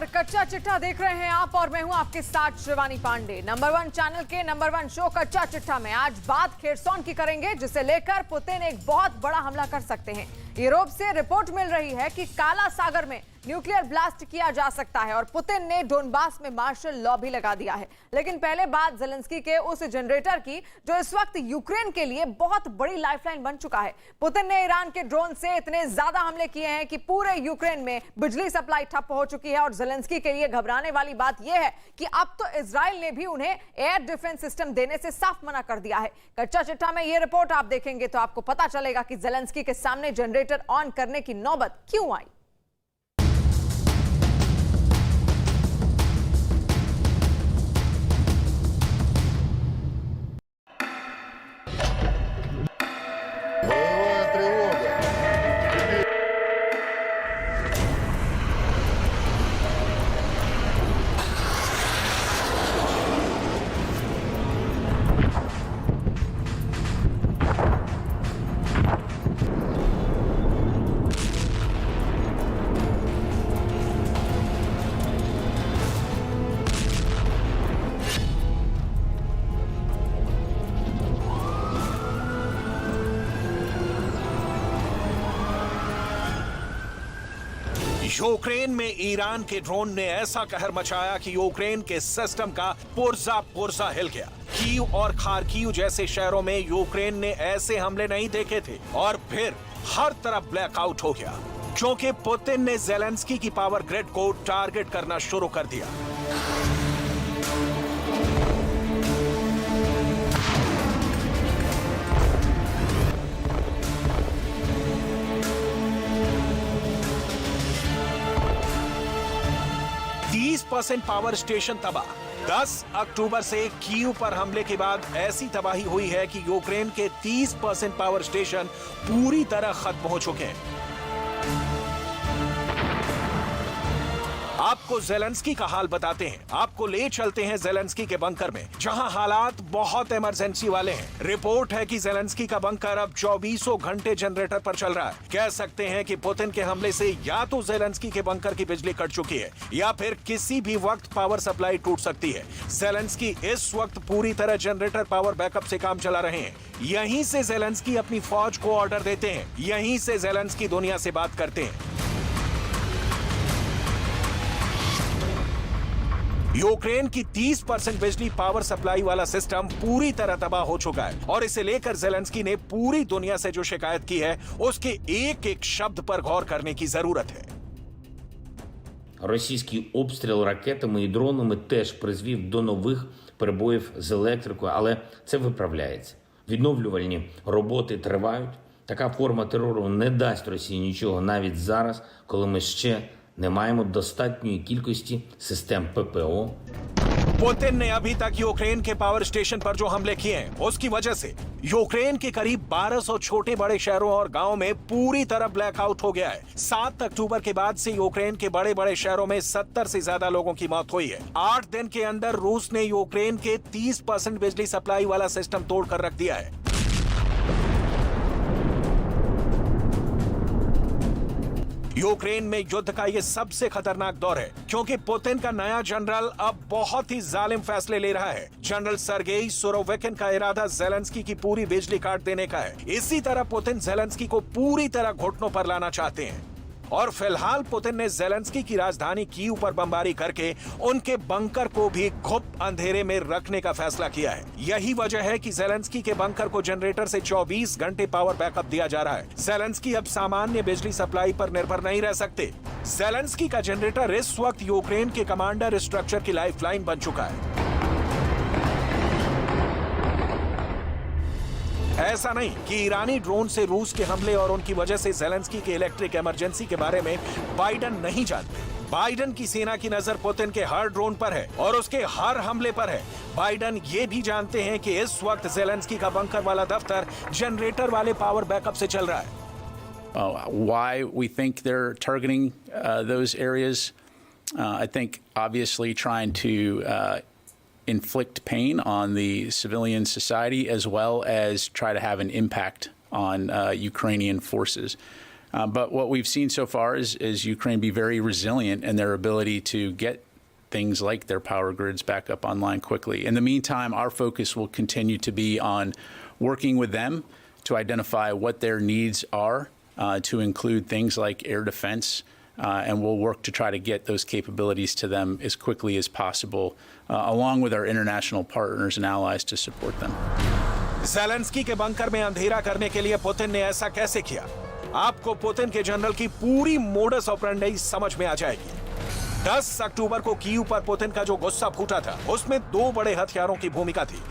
नमस्कार, कच्चा चिट्ठा देख रहे हैं आप और मैं हूं आपके साथ शिवानी पांडे। नंबर 1 चैनल के नंबर 1 शो कच्चा चिट्ठा में आज बात खेरसौन की करेंगे, जिसे लेकर पुतिन एक बहुत बड़ा हमला कर सकते हैं। यूरोप से रिपोर्ट मिल रही है कि काला सागर में न्यूक्लियर ब्लास्ट किया जा सकता है और पुतिन ने डोनबास में मार्शल लॉ भी लगा दिया है। लेकिन पहले बात ज़ेलेंस्की के उस जनरेटर की जो इस वक्त यूक्रेन के लिए बहुत बड़ी लाइफलाइन बन चुका है। पुतिन ने ईरान के ड्रोन से इतने ज्यादा हमले किए हैं कि पूरे यूक्रेन में बिजली सप्लाई ठप हो चुकी है और ज़ेलेंस्की के लिए घबराने वाली बात यह है कि अब तो इजराइल ने भी उन्हें एयर डिफेंस सिस्टम देने से साफ मना कर दिया है। कच्चा चिट्ठा में यह रिपोर्ट आप देखेंगे तो आपको पता चलेगा कि ज़ेलेंस्की के सामने जनरेटर ऑन करने की नौबत क्यों आई। यूक्रेन में ईरान के ड्रोन ने ऐसा कहर मचाया कि यूक्रेन के सिस्टम का पुर्जा पुर्जा हिल गया। कीव और खार्किव जैसे शहरों में यूक्रेन ने ऐसे हमले नहीं देखे थे और फिर हर तरफ ब्लैकआउट हो गया क्योंकि पुतिन ने ज़ेलेंस्की की पावर ग्रिड को टारगेट करना शुरू कर दिया। % पावर स्टेशन तबाह। 10 अक्टूबर से कीव पर हमले के बाद ऐसी तबाही हुई है कि यूक्रेन के 30% पावर स्टेशन पूरी तरह खत्म हो चुके हैं। आपको ज़ेलेंस्की का हाल बताते हैं। आपको ले चलते हैं ज़ेलेंस्की के बंकर में, जहां हालात बहुत इमरजेंसी वाले हैं। रिपोर्ट है कि ज़ेलेंस्की का बंकर अब 24 घंटे जनरेटर पर चल रहा है। कह सकते हैं कि पुतिन के हमले से या तो ज़ेलेंस्की के बंकर की बिजली कट चुकी है या फिर किसी भी वक्त पावर सप्लाई टूट सकती है। ज़ेलेंस्की इस वक्त पूरी तरह जनरेटर पावर बैकअप से काम चला रहे हैं। यहीं से ज़ेलेंस्की अपनी फौज को ऑर्डर देते हैं, यहीं से ज़ेलेंस्की दुनिया से बात करते हैं। यूक्रेन की 30% बिजली पावर सप्लाई वाला सिस्टम पूरी तरह तबाह हो चुका है और इसे लेकर ज़ेलेंस्की ने पूरी दुनिया से जो शिकायत की है उसके एक एक शब्द पर गौर करने की जरूरत है। Російський обстріл ракетами і дронами теж призвів до нових перебоїв з електрикою, але це виправляється. Відновлювальні роботи тривають. Така форма терору не дасть Росії нічого навіть зараз, коли ми ще не маємо достатньої кількості систем ППО. पुतिन ने अभी तक यूक्रेन के पावर स्टेशन पर जो हमले किए हैं उसकी वजह से यूक्रेन के करीब 1200 छोटे बड़े शहरों और गांवों में पूरी तरह ब्लैकआउट हो गया है। 7 अक्टूबर के बाद से यूक्रेन के बड़े बड़े शहरों में 70 से ज्यादा लोगों की मौत हुई है। 8 दिन के अंदर रूस ने यूक्रेन के 30% बिजली सप्लाई वाला सिस्टम तोड़कर रख दिया है। यूक्रेन में युद्ध का यह सबसे खतरनाक दौर है क्योंकि पुतिन का नया जनरल अब बहुत ही जालिम फैसले ले रहा है। जनरल सर्गेई सुरोविकिन का इरादा ज़ेलेंस्की की पूरी बिजली काट देने का है। इसी तरह पुतिन ज़ेलेंस्की को पूरी तरह घुटनों पर लाना चाहते हैं और फिलहाल पुतिन ने ज़ेलेंस्की की राजधानी कीव पर बमबारी करके उनके बंकर को भी गुप्त अंधेरे में रखने का फैसला किया है। यही वजह है कि ज़ेलेंस्की के बंकर को जनरेटर से 24 घंटे पावर बैकअप दिया जा रहा है। ज़ेलेंस्की अब सामान्य बिजली सप्लाई पर निर्भर नहीं रह सकते। ज़ेलेंस्की का जनरेटर इस वक्त यूक्रेन के कमांडर स्ट्रक्चर की लाइफलाइन बन चुका है। ऐसा नहीं कि ईरानी ड्रोन से रूस के हमले और उनकी वजह से ज़ेलेंस्की के इलेक्ट्रिक इमरजेंसी के बारे में बाइडेन नहीं जानते। बाइडेन की सेना की नजर पुतिन के हर ड्रोन पर है और उसके हर हमले पर है। बाइडेन ये भी जानते हैं कि इस वक्त ज़ेलेंस्की का बंकर वाला दफ्तर जनरेटर वाले पावर बैकअप से चल रहा है। Why we think they're targeting those areas, I think obviously trying to inflict pain on the civilian society as well as try to have an impact on Ukrainian forces. But what we've seen so far is Ukraine be very resilient in their ability to get things like their power grids back up online quickly. In the meantime, our focus will continue to be on working with them to identify what their needs are, to include things like air defense, and we'll work to try to get those capabilities to them as quickly as possible, along with our international partners and allies to support them. Zelensky के bunker में अंधेरा करने के लिए Putin ने ऐसा कैसे किया? आपको पुतिन के जनरल की पूरी मोडस ऑपरेंडी समझ में आ जाएगी। 10 अक्टूबर को कीव पर पुतिन का जो गुस्सा फूटा था, उसमें 2 बड़े हथियारों की भूमिका थी।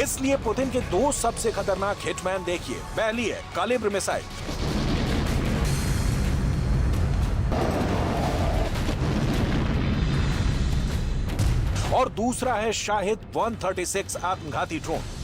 इसलिए पुतिन के 2 सबसे खतरनाक हिटमैन देखिए। पहली है कालिब्र मिसाइल। और दूसरा है शाहिद 136 आत्मघाती ड्रोन।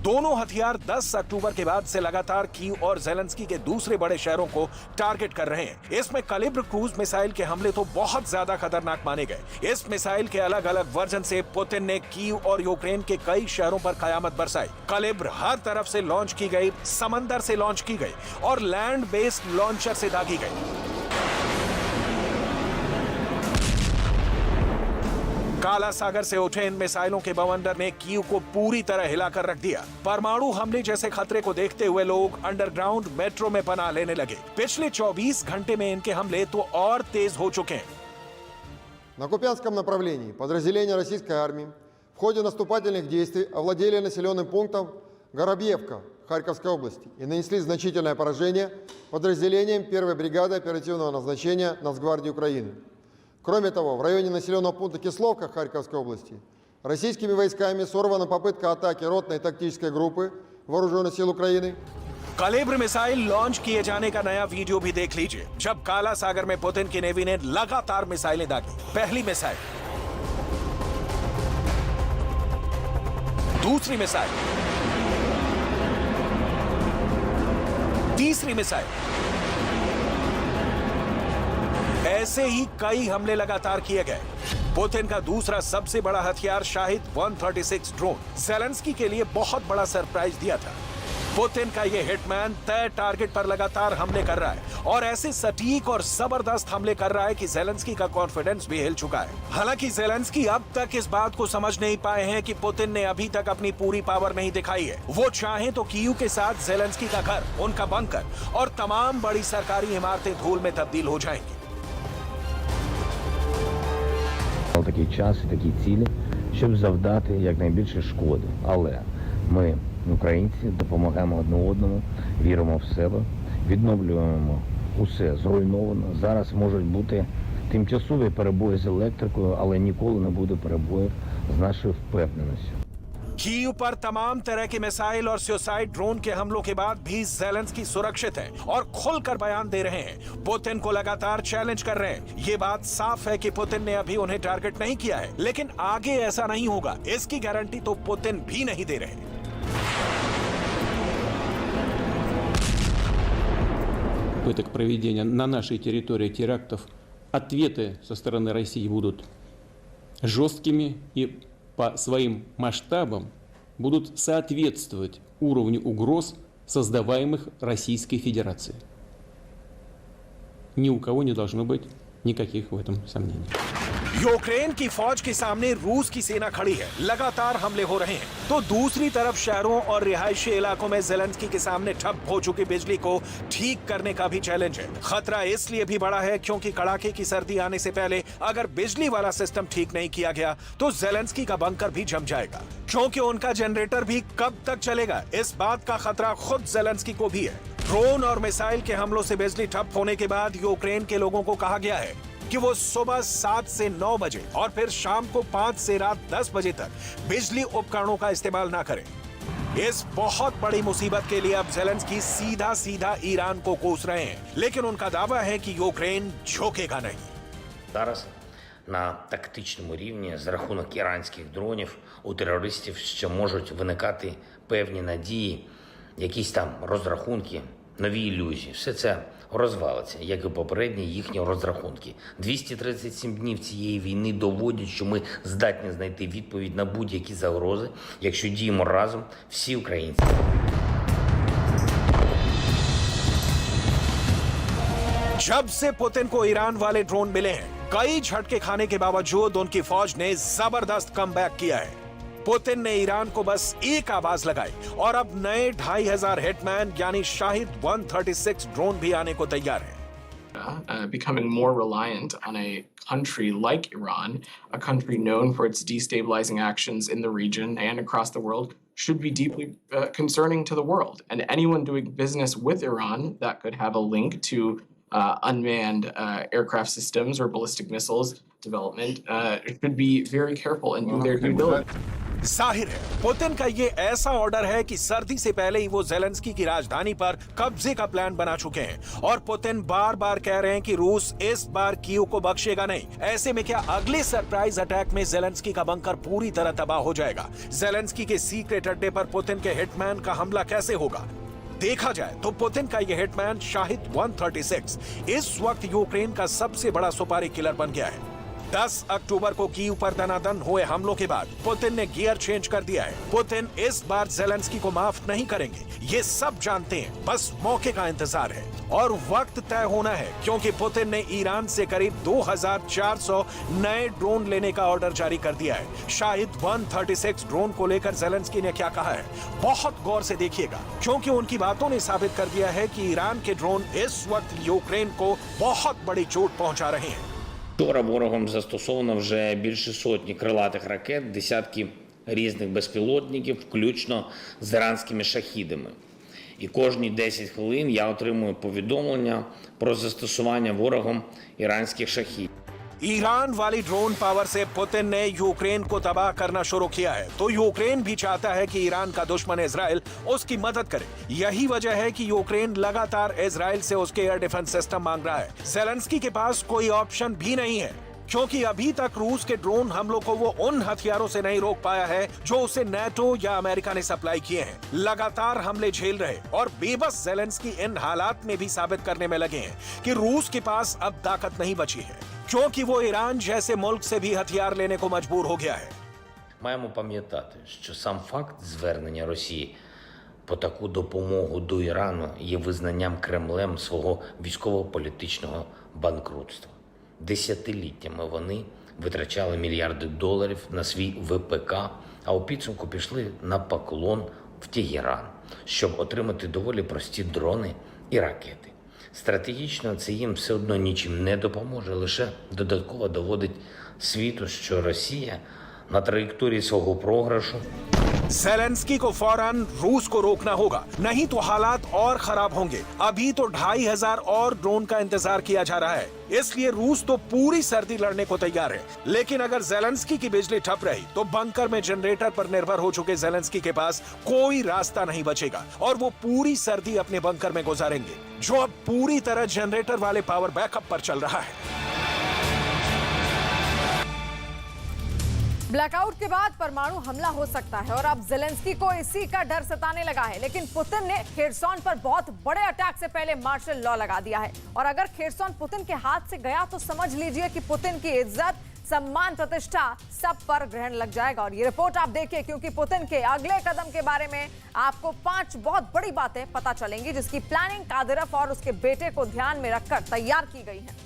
दोनों हथियार 10 अक्टूबर के बाद से लगातार कीव और ज़ेलेंस्की के दूसरे बड़े शहरों को टारगेट कर रहे हैं। इसमें कलिब्र क्रूज मिसाइल के हमले तो बहुत ज्यादा खतरनाक माने गए। इस मिसाइल के अलग अलग वर्जन से पुतिन ने कीव और यूक्रेन के कई शहरों पर कयामत बरसाई। कलिब्र हर तरफ से लॉन्च की गई, समंदर से लॉन्च की गई और लैंड बेस्ड लॉन्चर से दागी गई। काला सागर से उठे इन मिसाइलों के बवंडर ने कीव को पूरी तरह हिलाकर रख दिया। परमाणु हमले जैसे खतरे को देखते हुए लोग अंडरग्राउंड मेट्रो में पनाह लेने लगे। पिछले 24 घंटे में इनके हमले तो और तेज हो चुके हैं। На Купянском направлении подразделения российской армии в ходе наступательных действий овладели населенным пунктом Горобьевка Харьковской области и нанесли значительное поражение подразделениям 1-й бригады оперативного назначения Нацгвардии Украины. Кроме того, в районе населенного пункта Кисловка Харьковской области российскими войсками сорвана попытка атаки ротной тактической группы Вооруженных сил Украины. कलिब्र मिसाइल लॉन्च किए जाने का नया वीडियो भी देख लीजिए, जब काला सागर में पुतिन की नेवी ने लगातार मिसाइलें दागी। पहली मिसाइल, दूसरी मिसाइल, तीसरी मिसाइल। ऐसे ही कई हमले लगातार किए गए। पुतिन का दूसरा सबसे बड़ा हथियार शाहिद 136 ड्रोन ज़ेलेंस्की के लिए बहुत बड़ा सरप्राइज दिया था। पुतिन का यह हिटमैन तय टारगेट पर लगातार हमले कर रहा है और ऐसे सटीक और जबरदस्त हमले कर रहा है कि ज़ेलेंस्की का कॉन्फिडेंस भी हिल चुका है। हालांकि ज़ेलेंस्की अब तक इस बात को समझ नहीं पाए हैं कि पुतिन ने अभी तक अपनी पूरी पावर नहीं दिखाई है। वो चाहें तो कीव के साथ ज़ेलेंस्की का घर, उनका बंकर और तमाम बड़ी सरकारी इमारतें धूल में तब्दील हो जाएंगी। Такий час і такі цілі, щоб завдати якнайбільше шкоди. Але ми, українці, допомагаємо одне одному, віримо в себе, відновлюємо усе зруйновано. Зараз можуть бути тимчасові перебої з електрикою, але ніколи не буде перебоїв з нашою впевненістю. कीव पर तमाम तरह के मिसाइल और सुसाइड ड्रोन के हमलों के बाद भी ज़ेलेंस्की सुरक्षित हैं और खुलकर बयान दे रहे हैं। पुतिन को लगातार चैलेंज कर रहे हैं। ये बात साफ है कि पुतिन ने अभी उन्हें टारगेट नहीं किया है, लेकिन आगे ऐसा नहीं होगा, इसकी गारंटी तो पुतिन भी नहीं दे रहे। Попыток проведения на нашей территории терактов, ответы со стороны России будут жесткими и по своим масштабам будут соответствовать уровню угроз, создаваемых Российской Федерацией. Ни у кого не должно быть никаких в этом сомнений. यूक्रेन की फौज के सामने रूस की सेना खड़ी है, लगातार हमले हो रहे हैं, तो दूसरी तरफ शहरों और रिहायशी इलाकों में ज़ेलेंस्की के सामने ठप हो चुकी बिजली को ठीक करने का भी चैलेंज है। खतरा इसलिए भी बड़ा है क्योंकि कड़ाके की सर्दी आने से पहले अगर बिजली वाला सिस्टम ठीक नहीं किया गया तो ज़ेलेंस्की का बंकर भी जम जाएगा, क्योंकि उनका जनरेटर भी कब तक चलेगा, इस बात का खतरा खुद ज़ेलेंस्की को भी है। ड्रोन और मिसाइल के हमलों से बिजली ठप होने के बाद यूक्रेन के लोगों को कहा गया है कि वो सुबह 7 से 9 बजे और फिर शाम को 5 से रात 10 बजे तक बिजली उपकरणों का इस्तेमाल ना करें। इस बहुत बड़ी मुसीबत के लिए अब ज़ेलेंस्की सीधा ईरान को कोस रहे हैं, लेकिन उनका दावा है कि यूक्रेन झुकेगा नहीं। Зараз на тактичному рівні за рахунок іранських дронів у терористів ще можуть виникати певні надії, якісь там розрахунки нові ілюзії. Все це розвалиться, як і попередні їхні розрахунки. 237 днів цієї війни доводять, що ми здатні знайти відповідь на будь-які загрози, якщо діємо разом всі українці. जब से पुतिन को ईरान वाले ड्रोन मिले हैं, कई झटके खाने के बावजूद उनकी फौज ने जबरदस्त कमबैक किया है। पुतिन ने ईरान को बस एक आवाज लगाई और अब नए 2500 हिटमैन यानी शाहिद 136 ड्रोन भी आने को तैयार है। Becoming more reliant on a country like Iran, a country known for its destabilizing actions in the region and across the world, should be deeply concerning to the world. And anyone doing business with Iran that could have a link to unmanned aircraft systems or ballistic missiles development should be very careful and do their due diligence. जाहिर है Putin का ये ऐसा order है कि सर्दी से पहले ही वो जेलेंस्की की राजधानी पर कब्जे का प्लान बना चुके हैं और पुतिन बार बार कह रहे हैं कि रूस इस बार कीव को बख्शेगा नहीं। ऐसे में क्या अगले सरप्राइज अटैक में जेलेंस्की का बंकर पूरी तरह तबाह हो जाएगा? जेलेंस्की के सीक्रेट अड्डे पर पुतिन के हिटमैन का हमला कैसे होगा? देखा जाए तो पुतिन का यह हिटमैन शाहिद 136 इस वक्त यूक्रेन का सबसे बड़ा सुपारी किलर बन गया है। 10 अक्टूबर को कीव पर दनादन हुए हमलों के बाद पुतिन ने गियर चेंज कर दिया है। पुतिन इस बार जेलेंस्की को माफ नहीं करेंगे, ये सब जानते हैं, बस मौके का इंतजार है और वक्त तय होना है, क्योंकि पुतिन ने ईरान से करीब 2400 नए ड्रोन लेने का ऑर्डर जारी कर दिया है। शाहिद 136 ड्रोन को लेकर जेलेंस्की ने क्या कहा है, बहुत गौर से देखिएगा, क्योंकि उनकी बातों ने साबित कर दिया है कि ईरान के ड्रोन इस वक्त यूक्रेन को बहुत बड़ी चोट पहुंचा रहे हैं। Вчора ворогом застосовано вже більше сотні крилатих ракет, десятки різних безпілотників, включно з іранськими шахідами. І кожні 10 хвилин я отримую повідомлення про застосування ворогом іранських шахідів. ईरान वाली ड्रोन पावर से पुतिन ने यूक्रेन को तबाह करना शुरू किया है, तो यूक्रेन भी चाहता है कि ईरान का दुश्मन इजराइल उसकी मदद करे। यही वजह है कि यूक्रेन लगातार इजराइल से उसके एयर डिफेंस सिस्टम मांग रहा है। जेलेंस्की के पास कोई ऑप्शन भी नहीं है, क्योंकि अभी तक रूस के ड्रोन हमलों को वो उन हथियारों से नहीं रोक पाया है जो उसे नाटो या अमेरिका ने सप्लाई किए हैं। लगातार हमले झेल रहे और बेबस जेलेंस्की इन हालात में भी साबित करने में लगे हैं कि रूस के पास अब ताकत नहीं बची है, क्योंकि वो ईरान जैसे मुल्क से भी हथियार लेने को मजबूर हो गया है। Маємо пам'ятати, що сам факт звернення Росії по таку допомогу до Ірану є визнанням Кремлем свого військово-політичного банкрутства. Десятиліттями вони витрачали мільярди доларів на свій ВПК, а у підсумку пішли на поклон в Тегеран, щоб отримати доволі прості дрони і ракети. Стратегічно це їм все одно нічим не допоможе, лише додатково доводить світу, що Росія на траєкторії свого програшу. जेलेंस्की को फौरन रूस को रोकना होगा, नहीं तो हालात और खराब होंगे। अभी तो 2500 और ड्रोन का इंतजार किया जा रहा है, इसलिए रूस तो पूरी सर्दी लड़ने को तैयार है। लेकिन अगर जेलेंस्की की बिजली ठप रही तो बंकर में जनरेटर पर निर्भर हो चुके जेलेंस्की के पास कोई रास्ता नहीं बचेगा और वो पूरी सर्दी अपने बंकर में गुजारेंगे, जो अब पूरी तरह जनरेटर वाले पावर बैकअप पर चल रहा है। ब्लैकआउट के बाद परमाणु हमला हो सकता है और अब जेलेंस्की को इसी का डर सताने लगा है। लेकिन पुतिन ने खेरसॉन पर बहुत बड़े अटैक से पहले मार्शल लॉ लगा दिया है और अगर खेरसॉन पुतिन के हाथ से गया तो समझ लीजिए कि पुतिन की इज्जत, सम्मान, प्रतिष्ठा सब पर ग्रहण लग जाएगा। और ये रिपोर्ट आप देखिए, क्योंकि पुतिन के अगले कदम के बारे में आपको 5 बहुत बड़ी बातें पता चलेंगी, जिसकी प्लानिंग कादिरोव और उसके बेटे को ध्यान में रखकर तैयार की गई है।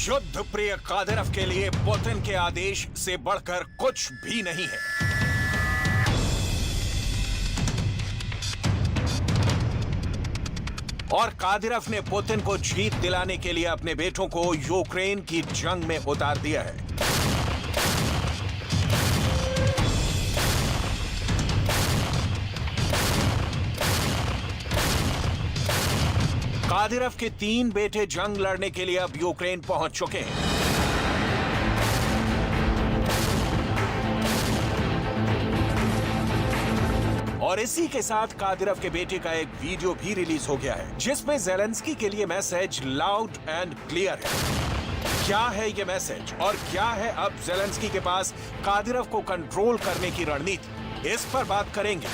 युद्ध प्रिय कादिरोव के लिए पुतिन के आदेश से बढ़कर कुछ भी नहीं है। और कादिरोव ने पुतिन को जीत दिलाने के लिए अपने बेटों को यूक्रेन की जंग में उतार दिया है। कादिरव के 3 बेटे जंग लड़ने के लिए अब यूक्रेन पहुंच चुके हैं। और इसी के साथ कादिरव के बेटे का एक वीडियो भी रिलीज हो गया है, जिसमें ज़ेलेंस्की के लिए मैसेज लाउड एंड क्लियर है। क्या है ये मैसेज और क्या है अब ज़ेलेंस्की के पास कादिरव को कंट्रोल करने की रणनीति, इस पर बात करेंगे।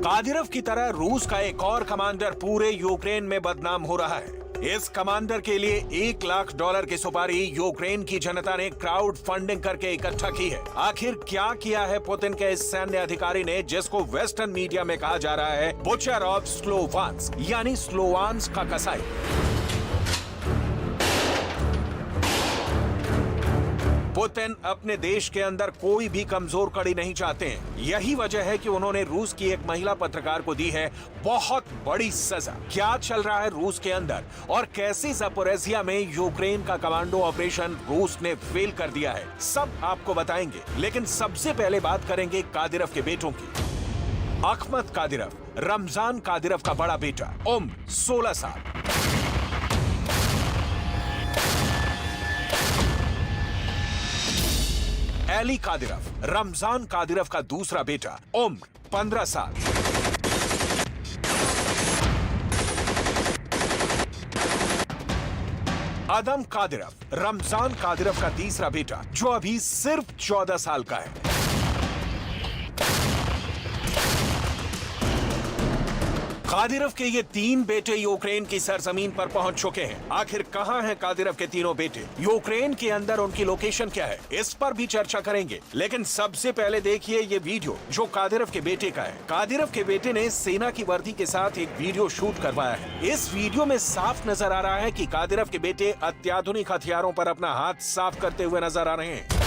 कादिरव की तरह रूस का एक और कमांडर पूरे यूक्रेन में बदनाम हो रहा है। इस कमांडर के लिए $1 लाख की सुपारी यूक्रेन की जनता ने क्राउड फंडिंग करके इकट्ठा की है। आखिर क्या किया है पुतिन के इस सैन्य अधिकारी ने, जिसको वेस्टर्न मीडिया में कहा जा रहा है बुचर ऑफ स्लोवान्स, यानी स्लोवान्स का कसाई। पुतिन अपने देश के अंदर कोई भी कमजोर कड़ी नहीं चाहते हैं। यही वजह है कि उन्होंने रूस की एक महिला पत्रकार को दी है बहुत बड़ी सजा। क्या चल रहा है रूस के अंदर और कैसे ज़पोरिज़िया में यूक्रेन का कमांडो ऑपरेशन रूस ने फेल कर दिया है, सब आपको बताएंगे। लेकिन सबसे पहले बात करेंगे कादिरव के बेटों की। अहमद कादिरव, रमजान कादिरव का बड़ा बेटा, उम्र 16 साल। एली कादिरव, रमजान कादिरव का दूसरा बेटा, उम्र 15 साल। आदम कादिरव, रमजान कादिरव का तीसरा बेटा, जो अभी सिर्फ 14 साल का है। कादिरव के ये 3 बेटे यूक्रेन की सरजमीन पर पहुंच चुके हैं। आखिर कहां हैं कादिरव के तीनों बेटे, यूक्रेन के अंदर उनकी लोकेशन क्या है, इस पर भी चर्चा करेंगे। लेकिन सबसे पहले देखिए ये वीडियो जो कादिरव के बेटे का है। कादिरव के बेटे ने सेना की वर्दी के साथ एक वीडियो शूट करवाया है। इस वीडियो में साफ नजर आ रहा है कि कादिरव के बेटे अत्याधुनिक हथियारों पर अपना हाथ साफ करते हुए नजर आ रहे हैं।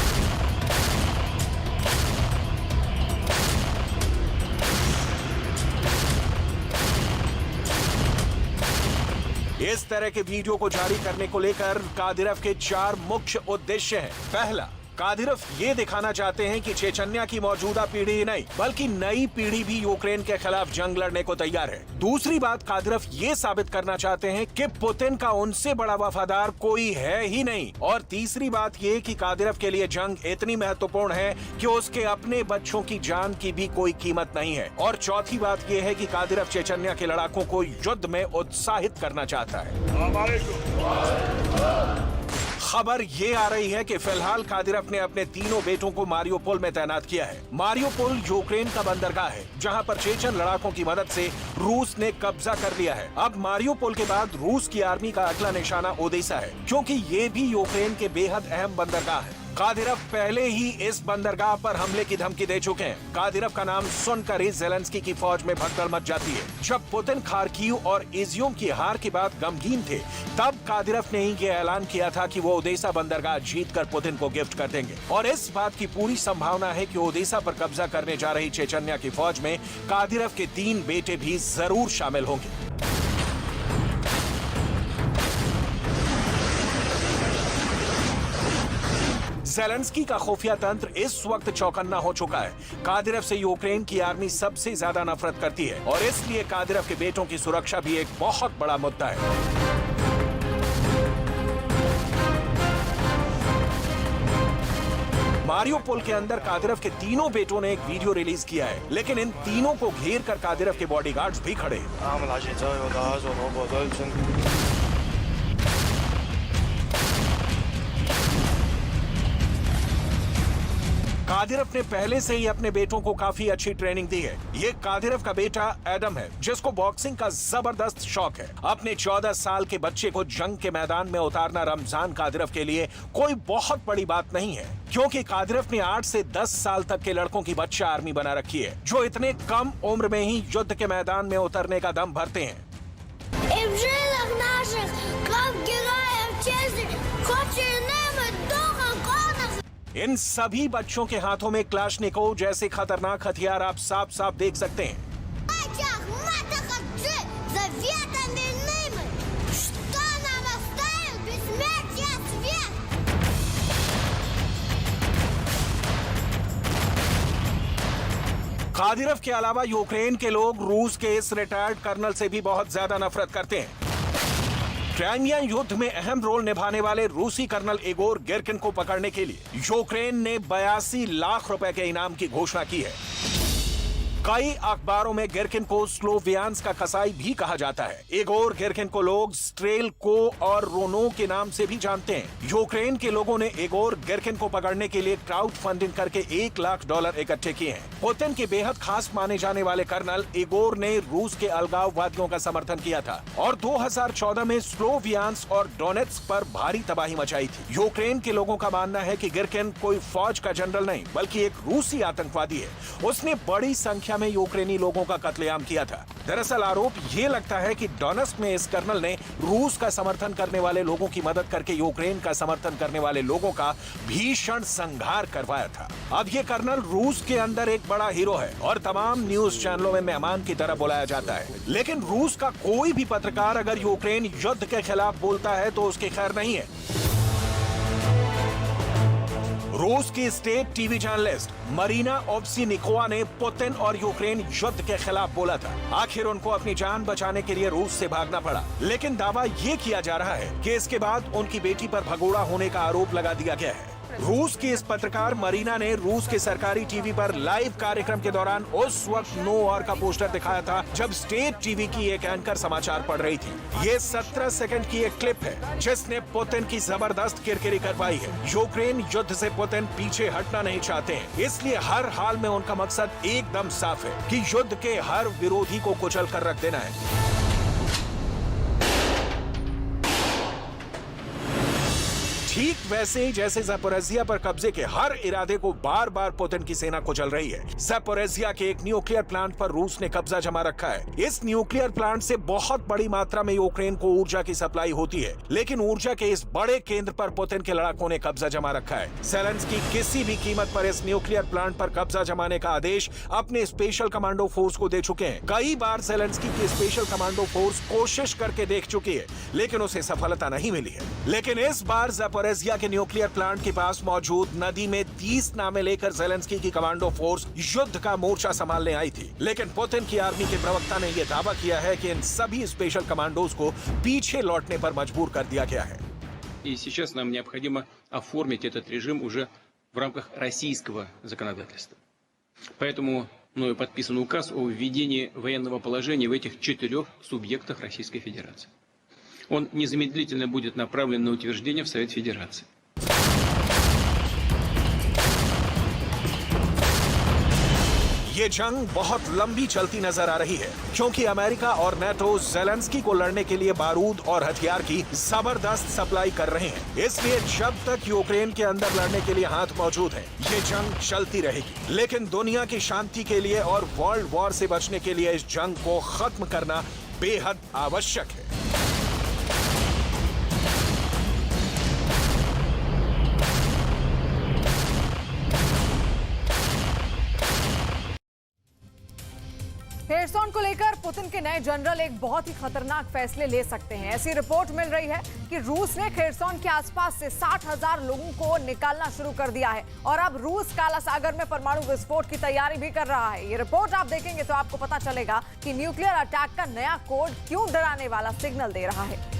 इस तरह के वीडियो को जारी करने को लेकर कादिरव के 4 मुख्य उद्देश्य हैं। पहला, कादिरव ये दिखाना चाहते हैं कि चेचन्या की मौजूदा पीढ़ी ही नहीं बल्कि नई पीढ़ी भी यूक्रेन के खिलाफ जंग लड़ने को तैयार है। दूसरी बात, कादिरव ये साबित करना चाहते हैं कि पुतिन का उनसे बड़ा वफादार कोई है ही नहीं। और तीसरी बात ये कि कादिरव के लिए जंग इतनी महत्वपूर्ण है कि उसके अपने बच्चों की जान की भी कोई कीमत नहीं है। और चौथी बात ये है कि कादिरव चेचन्या के लड़ाकों को युद्ध में उत्साहित करना चाहता है। खबर ये आ रही है कि फिलहाल कादिरव ने अपने तीनों बेटों को मारियोपोल में तैनात किया है। मारियोपोल यूक्रेन का बंदरगाह है जहां पर चेचन लड़ाकों की मदद से रूस ने कब्जा कर लिया है। अब मारियोपोल के बाद रूस की आर्मी का अगला निशाना ओडेसा है, क्योंकि ये भी यूक्रेन के बेहद अहम बंदरगाह है। कादिरव पहले ही इस बंदरगाह पर हमले की धमकी दे चुके हैं। कादिरव का नाम सुनकर ही ज़ेलेंस्की की फौज में भगदड़ मच जाती है। जब पुतिन खार्किव और इज़्यूम की हार के बाद गमगीन थे, तब कादिरव ने ही ये ऐलान किया था कि वो ओडेसा बंदरगाह जीतकर पुतिन को गिफ्ट कर देंगे। और इस बात की पूरी संभावना है कि ओडेसा पर कब्जा करने जा रही चेचन्या की फौज में कादिरव के 3 बेटे भी जरूर शामिल होंगे। ज़ेलेंस्की का खुफिया तंत्र इस वक्त चौकन्ना हो चुका है। कादिरव से यूक्रेन की आर्मी सबसे ज्यादा नफरत करती है और इसलिए कादिरव के बेटों की सुरक्षा भी एक बहुत बड़ा मुद्दा है। मारियोपोल के अंदर कादिरव के तीनों बेटों ने एक वीडियो रिलीज किया है, लेकिन इन तीनों को घेर कर कादिरव के बॉडीगार्ड्स भी खड़े हैं। कादिरव ने पहले से ही अपने बेटों को काफी अच्छी ट्रेनिंग दी है। ये कादिरव का बेटा एडम है, जिसको बॉक्सिंग का जबरदस्त शौक है। अपने 14 साल के बच्चे को जंग के मैदान में उतारना रमजान कादिरव के लिए कोई बहुत बड़ी बात नहीं है, क्योंकि कादिरव ने 8 से 10 साल तक के लड़कों की बच्चा आर्मी बना रखी है, जो इतने कम उम्र में ही युद्ध के मैदान में उतरने का दम भरते हैं। इन सभी बच्चों के हाथों में क्लाशनिकोव जैसे खतरनाक हथियार आप साफ साफ देख सकते हैं। कादिरोव के अलावा यूक्रेन के लोग रूस के इस रिटायर्ड कर्नल से भी बहुत ज्यादा नफरत करते हैं। क्राइमिया युद्ध में अहम रोल निभाने वाले रूसी कर्नल इगोर गिरकिन को पकड़ने के लिए यूक्रेन ने 82 लाख रुपए के इनाम की घोषणा की है। कई अखबारों में गिरकिन को स्लोवियान्स का कसाई भी कहा जाता है। इगोर गिरकिन को लोग स्ट्रेलको और रोनो के नाम से भी जानते हैं। यूक्रेन के लोगों ने इगोर गिरकिन को पकड़ने के लिए क्राउड फंडिंग करके $1 लाख इकट्ठे किए हैं। पुतिन के बेहद खास माने जाने वाले कर्नल इगोर ने रूस के अलगाववादियों का समर्थन किया था और 2014 में स्लोवियान्स और डोनेट्स्क पर भारी तबाही मचाई थी। यूक्रेन के लोगों का मानना है कि गिरकिन कोई फौज का जनरल नहीं बल्कि एक रूसी आतंकवादी है। उसने बड़ी संख्या में यूक्रेनी लोगों का कत्लेआम किया था। दरअसल आरोप ये लगता है कि डोनेट्स्क में इस कर्नल ने रूस का समर्थन करने वाले लोगों की मदद करके यूक्रेन का समर्थन करने वाले लोगों का भीषण संहार करवाया था। अब ये कर्नल रूस के अंदर एक बड़ा हीरो है और तमाम न्यूज चैनलों में मेहमान की तरह बुलाया जाता है। लेकिन रूस का कोई भी पत्रकार अगर यूक्रेन युद्ध के खिलाफ बोलता है तो उसकी खैर नहीं है। रूस की स्टेट टीवी जर्नलिस्ट मरीना ओब्सीनिकोवा ने पुतिन और यूक्रेन युद्ध के खिलाफ बोला था। आखिर उनको अपनी जान बचाने के लिए रूस से भागना पड़ा, लेकिन दावा ये किया जा रहा है कि इसके बाद उनकी बेटी पर भगोड़ा होने का आरोप लगा दिया गया है। रूस की इस पत्रकार मरीना ने रूस के सरकारी टीवी पर लाइव कार्यक्रम के दौरान उस वक्त नो वॉर का पोस्टर दिखाया था जब स्टेट टीवी की एक एंकर समाचार पढ़ रही थी। ये 17 सेकंड की एक क्लिप है जिसने पुतिन की जबरदस्त किरकिरी करवाई है। यूक्रेन युद्ध से पुतिन पीछे हटना नहीं चाहते हैं, इसलिए हर हाल में उनका मकसद एकदम साफ है कि युद्ध के हर विरोधी को कुचल कर रख देना है। ठीक वैसे ही जैसे ज़पोरिज़िया पर कब्जे के हर इरादे को बार बार पुतिन की सेना कुचल रही है। ज़पोरिज़िया के एक न्यूक्लियर प्लांट पर रूस ने कब्जा जमा रखा है। इस न्यूक्लियर प्लांट से बहुत बड़ी मात्रा में यूक्रेन को ऊर्जा की सप्लाई होती है, लेकिन ऊर्जा के इस बड़े केंद्र पर पुतिन के लड़ाकों ने कब्जा जमा रखा है। ज़ेलेंस्की किसी भी कीमत पर इस न्यूक्लियर प्लांट पर कब्जा जमाने का आदेश अपने स्पेशल कमांडो फोर्स को दे चुके हैं। कई बार ज़ेलेंस्की की स्पेशल कमांडो फोर्स कोशिश करके देख चुकी है, लेकिन उसे सफलता नहीं मिली है। लेकिन इस बार ज़पोरिज़िया के न्यूक्लियर प्लांट के पास मौजूद नदी में 30 नावें लेकर ज़ेलेंस्की की कमांडो फोर्स युद्ध का मोर्चा संभालने आई थी, लेकिन पुतिन की आर्मी के प्रवक्ता ने यह दावा किया है कि इन सभी स्पेशल कमांडोज को पीछे लौटने पर मजबूर कर दिया गया है। И сейчас нам необходимо оформить этот режим уже в рамках российского законодательства. Поэтому мною подписан указ о введении военного положения в этих 4 субъектах Российской Федерации. Он незамедлительно будет направлен на утверждение в Совет Федерации. ये जंग बहुत लंबी चलती नजर आ रही है क्योंकि अमेरिका और नेटो ज़ेलेंस्की को लड़ने के लिए बारूद और हथियार की जबरदस्त सप्लाई कर रहे हैं। इसलिए जब तक यूक्रेन के अंदर लड़ने के लिए हाथ मौजूद है, ये जंग चलती रहेगी। लेकिन दुनिया की शांति के लिए और वर्ल्ड वॉर से बचने के लिए इस जंग को खत्म करना बेहद आवश्यक है। खेरसोन को लेकर पुतिन के नए जनरल एक बहुत ही खतरनाक फैसले ले सकते हैं। ऐसी रिपोर्ट मिल रही है कि रूस ने खेरसोन के आसपास से 60,000 लोगों को निकालना शुरू कर दिया है और अब रूस काला सागर में परमाणु विस्फोट की तैयारी भी कर रहा है। ये रिपोर्ट आप देखेंगे तो आपको पता चलेगा कि न्यूक्लियर अटैक का नया कोड क्यों डराने वाला सिग्नल दे रहा है।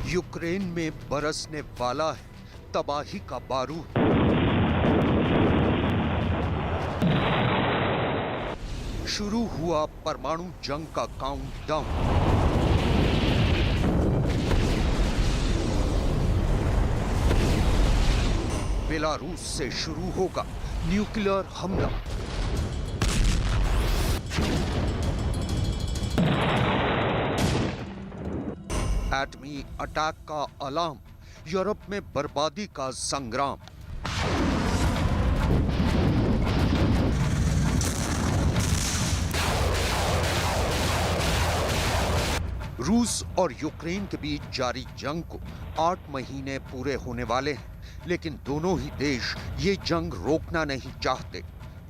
यूक्रेन में बरसने वाला है तबाही का बारूद। शुरू हुआ परमाणु जंग का काउंटडाउन। बेलारूस से शुरू होगा न्यूक्लियर हमला। एटमी अटैक का अलार्म, यूरोप में बर्बादी का संग्राम। रूस और यूक्रेन के बीच जारी जंग को 8 महीने पूरे होने वाले हैं, लेकिन दोनों ही देश ये जंग रोकना नहीं चाहते।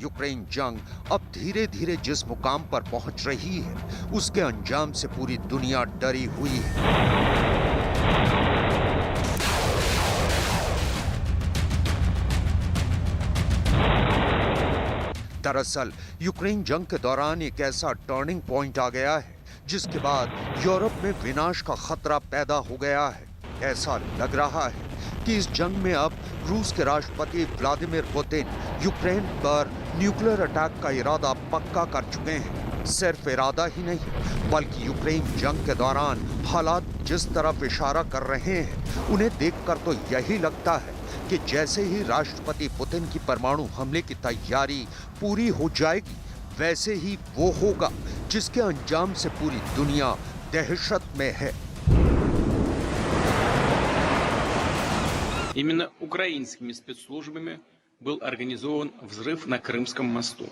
यूक्रेन जंग अब धीरे धीरे जिस मुकाम पर पहुंच रही है, उसके अंजाम से पूरी दुनिया डरी हुई है। दरअसल यूक्रेन जंग के दौरान एक ऐसा टर्निंग पॉइंट आ गया है जिसके बाद यूरोप में विनाश का खतरा पैदा हो गया है। ऐसा लग रहा है कि इस जंग में अब रूस के राष्ट्रपति व्लादिमीर पुतिन यूक्रेन पर न्यूक्लियर अटैक का इरादा पक्का कर चुके हैं। सिर्फ इरादा ही नहीं, बल्कि यूक्रेन जंग के दौरान हालात जिस तरफ इशारा कर रहे हैं, उन्हें देखकर तो यही लगता है कि जैसे ही राष्ट्रपति पुतिन की परमाणु हमले की तैयारी पूरी हो जाएगी, वैसे ही वो होगा जिसके अंजाम से पूरी दुनिया दहशत में है। Именно украинскими спецслужбами был организован взрыв на Крымском мосту.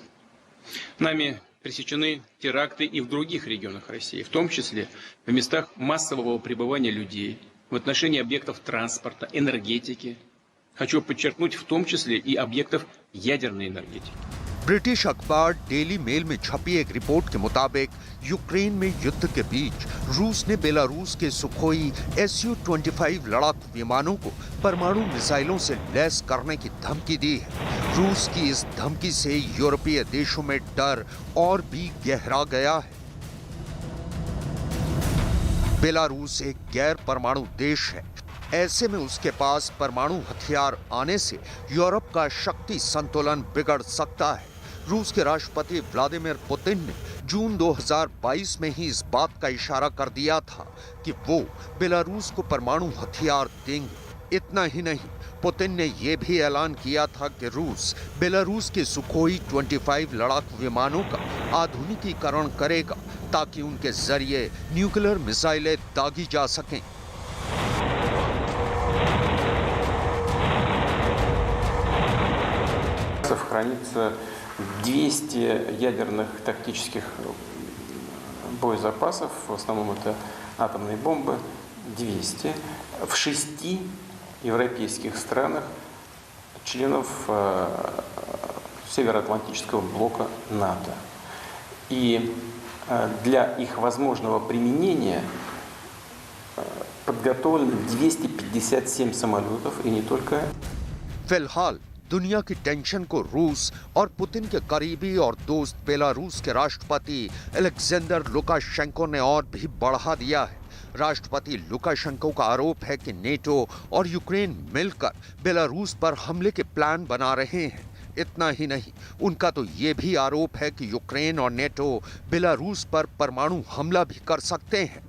Нами пресечены теракты и в других регионах России, в том числе в местах массового пребывания людей, в отношении объектов транспорта, энергетики. Хочу подчеркнуть, в том числе и объектов ядерной энергетики. ब्रिटिश अखबार डेली मेल में छपी एक रिपोर्ट के मुताबिक यूक्रेन में युद्ध के बीच रूस ने बेलारूस के सुखोई Su-25 लड़ाकू विमानों को परमाणु मिसाइलों से लैस करने की धमकी दी है। रूस की इस धमकी से यूरोपीय देशों में डर और भी गहरा गया है। बेलारूस एक गैर परमाणु देश है। ऐसे में उसके पास परमाणु हथियार आने से यूरोप का शक्ति संतुलन बिगड़ सकता है। रूस के राष्ट्रपति व्लादिमीर पुतिन ने जून 2022 में ही इस बात का इशारा कर दिया था कि वो बेलारूस को परमाणु हथियार देंगे। इतना ही नहीं, पुतिन ने यह भी ऐलान किया था कि रूस बेलारूस के सुखोई 25 लड़ाकू विमानों का आधुनिकीकरण करेगा ताकि उनके जरिए न्यूक्लियर मिसाइलें दागी जा सकें। Хранится 200 ядерных тактических боезапасов, в основном это атомные бомбы, 200, в 6 европейских странах, членов Североатлантического блока НАТО. И для их возможного применения подготовлено 257 самолетов, и не только. फिलहाल दुनिया की टेंशन को रूस और पुतिन के करीबी और दोस्त बेलारूस के राष्ट्रपति अलेक्जेंडर लुकाशेंको ने और भी बढ़ा दिया है। राष्ट्रपति लुकाशेंको का आरोप है कि नेटो और यूक्रेन मिलकर बेलारूस पर हमले के प्लान बना रहे हैं। इतना ही नहीं, उनका तो ये भी आरोप है कि यूक्रेन और नेटो बेलारूस पर परमाणु हमला भी कर सकते हैं।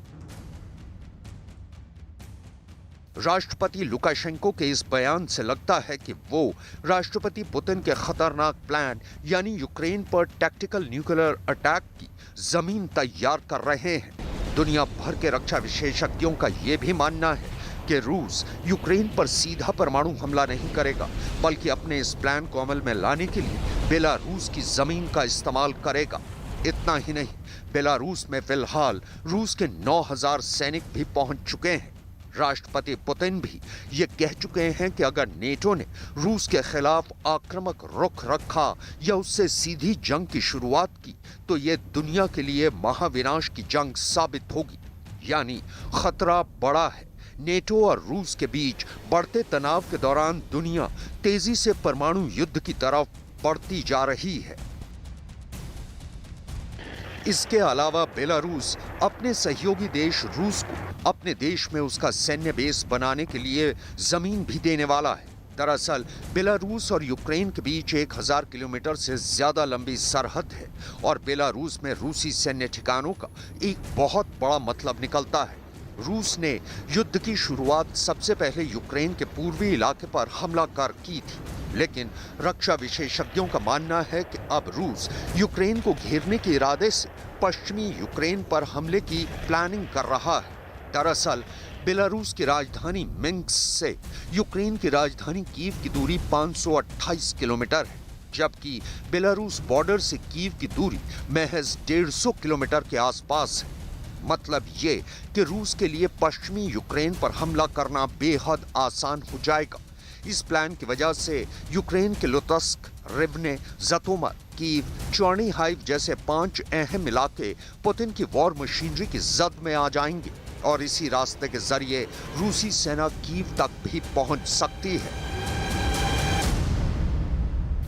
राष्ट्रपति लुकाशेंको के इस बयान से लगता है कि वो राष्ट्रपति पुतिन के खतरनाक प्लान यानी यूक्रेन पर टैक्टिकल न्यूक्लियर अटैक की जमीन तैयार कर रहे हैं। दुनिया भर के रक्षा विशेषज्ञों का यह भी मानना है कि रूस यूक्रेन पर सीधा परमाणु हमला नहीं करेगा, बल्कि अपने इस प्लान को अमल में लाने के लिए बेलारूस की जमीन का इस्तेमाल करेगा। इतना ही नहीं, बेलारूस में फिलहाल रूस के 9000 सैनिक भी पहुंच चुके हैं। राष्ट्रपति पुतिन भी ये कह चुके हैं कि अगर नेटो ने रूस के खिलाफ आक्रामक रुख रखा या उससे सीधी जंग की शुरुआत की तो ये दुनिया के लिए महाविनाश की जंग साबित होगी। यानी खतरा बड़ा है। नेटो और रूस के बीच बढ़ते तनाव के दौरान दुनिया तेजी से परमाणु युद्ध की तरफ बढ़ती जा रही है। इसके अलावा बेलारूस अपने सहयोगी देश रूस को अपने देश में उसका सैन्य बेस बनाने के लिए जमीन भी देने वाला है। दरअसल बेलारूस और यूक्रेन के बीच 1000 किलोमीटर से ज्यादा लंबी सरहद है और बेलारूस में रूसी सैन्य ठिकानों का एक बहुत बड़ा मतलब निकलता है। रूस ने युद्ध की शुरुआत सबसे पहले यूक्रेन के पूर्वी इलाके पर हमला कर की थी, लेकिन रक्षा विशेषज्ञों का मानना है कि अब रूस यूक्रेन को घेरने के इरादे से पश्चिमी यूक्रेन पर हमले की प्लानिंग कर रहा है। दरअसल बेलारूस की राजधानी मिन्स्क से यूक्रेन की राजधानी कीव की दूरी 528 किलोमीटर है, जबकि बेलारूस बॉर्डर से कीव की दूरी महज 150 किलोमीटर के आसपास है। मतलब ये कि रूस के लिए पश्चिमी यूक्रेन पर हमला करना बेहद आसान हो जाएगा। इस प्लान की वजह से यूक्रेन के लुतस्क, रिवने, ज़तोमर, कीव, चर्निहाइव जैसे 5 अहम इलाके पुतिन की वॉर मशीनरी की जद में आ जाएंगे और इसी रास्ते के जरिए रूसी सेना कीव तक भी पहुंच सकती है।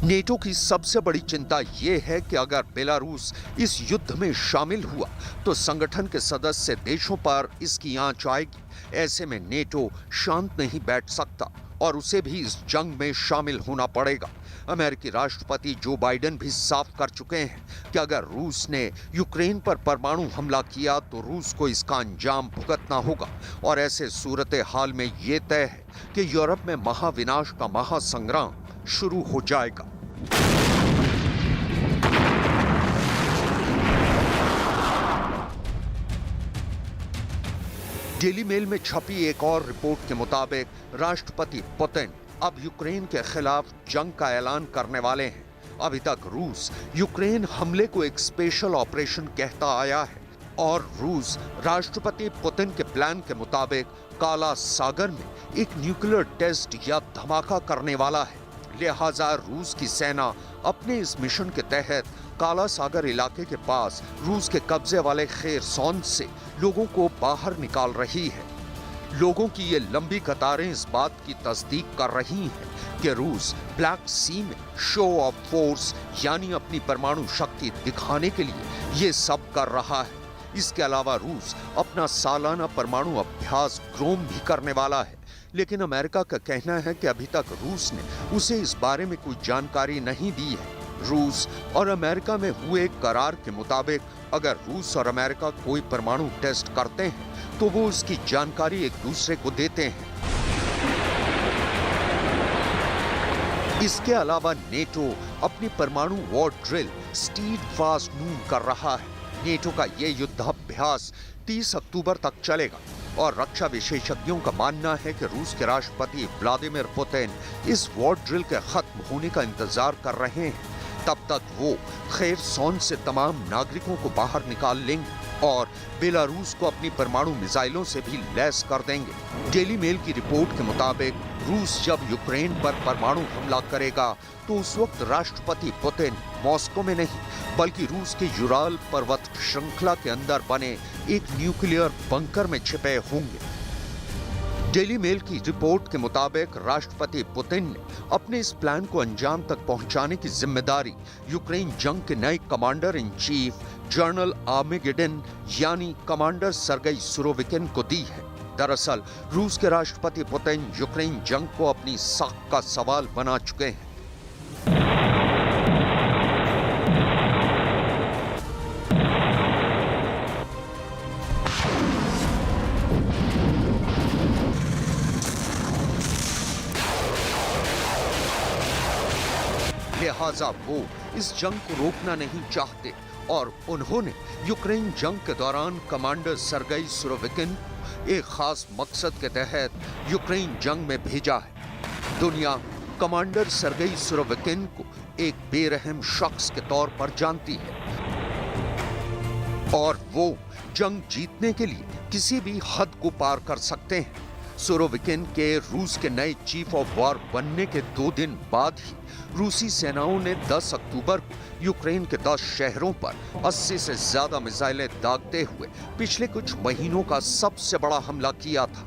नेटो की सबसे बड़ी चिंता यह है कि अगर बेलारूस इस युद्ध में शामिल हुआ तो संगठन के सदस्य देशों पर इसकी आंच आएगी। ऐसे में नेटो शांत नहीं बैठ सकता और उसे भी इस जंग में शामिल होना पड़ेगा। अमेरिकी राष्ट्रपति जो बाइडेन भी साफ कर चुके हैं कि अगर रूस ने यूक्रेन पर परमाणु हमला किया तो रूस को इसका अंजाम भुगतना होगा और ऐसे सूरत हाल में ये तय है कि यूरोप में महाविनाश का महासंग्राम शुरू हो जाएगा। डेली मेल में छपी एक और रिपोर्ट के मुताबिक राष्ट्रपति पुतिन अब यूक्रेन के खिलाफ जंग का ऐलान करने वाले हैं। अभी तक रूस यूक्रेन हमले को एक स्पेशल ऑपरेशन कहता आया है और रूस राष्ट्रपति पुतिन के प्लान के मुताबिक काला सागर में एक न्यूक्लियर टेस्ट या धमाका करने वाला है। लिहाजा रूस की सेना अपने इस मिशन के तहत काला सागर इलाके के पास रूस के कब्जे वाले खेरसॉन से लोगों को बाहर निकाल रही है। लोगों की ये लंबी कतारें इस बात की तस्दीक कर रही हैं कि रूस ब्लैक सी में शो ऑफ फोर्स यानी अपनी परमाणु शक्ति दिखाने के लिए ये सब कर रहा है। इसके अलावा रूस अपना सालाना परमाणु अभ्यास ग्रोम भी करने वाला है, लेकिन अमेरिका का कहना है कि अभी तक रूस ने उसे इस बारे में कोई जानकारी नहीं दी है। रूस और अमेरिका में हुए करार के मुताबिक अगर रूस और अमेरिका कोई परमाणु टेस्ट करते हैं तो वो उसकी जानकारी एक दूसरे को देते हैं। इसके अलावा नेटो अपनी परमाणु war drill stead fast move कर रहा है। नेटो का ये युद्धाभ्यास 30 अक्टूबर तक चलेगा और रक्षा विशेषज्ञों का मानना है कि रूस के राष्ट्रपति व्लादिमीर पुतिन इस वॉर ड्रिल के खत्म होने का इंतजार कर रहे हैं। तब तक वो खेरसॉन से तमाम नागरिकों को बाहर निकाल लेंगे और बेलारूस को अपनी परमाणु मिसाइलों से भी लैस कर देंगे। डेली मेल की रिपोर्ट के मुताबिक रूस जब यूक्रेन पर परमाणु हमला करेगा तो उस वक्त राष्ट्रपति पुतिन मॉस्को में नहीं बल्कि रूस के यूराल पर्वत श्रृंखला के अंदर बने एक न्यूक्लियर बंकर में छिपे होंगे। डेली मेल की रिपोर्ट के मुताबिक राष्ट्रपति पुतिन ने अपने इस प्लान को अंजाम तक पहुंचाने की जिम्मेदारी यूक्रेन जंग के नए कमांडर इन चीफ जनरल आर्मेगेडन यानी कमांडर सर्गेई सुरोविकिन को दी है। दरअसल रूस के राष्ट्रपति पुतिन यूक्रेन जंग को अपनी साख का सवाल बना चुके हैं। लिहाजा वो इस जंग को रोकना नहीं चाहते और उन्होंने यूक्रेन जंग के दौरान कमांडर सर्गेई सुरोविकिन एक खास मकसद के तहत यूक्रेन जंग में भेजा है। दुनिया कमांडर सर्गेई सुरोविकिन को एक बेरहम शख्स के तौर पर जानती है और वो जंग जीतने के लिए किसी भी हद को पार कर सकते हैं। सुरोविकिन के रूस के नए चीफ ऑफ वॉर बनने के 2 दिन बाद ही रूसी सेनाओं ने 10 अक्टूबर को यूक्रेन के 10 शहरों पर 80 से ज्यादा मिसाइलें दागते हुए पिछले कुछ महीनों का सबसे बड़ा हमला किया था।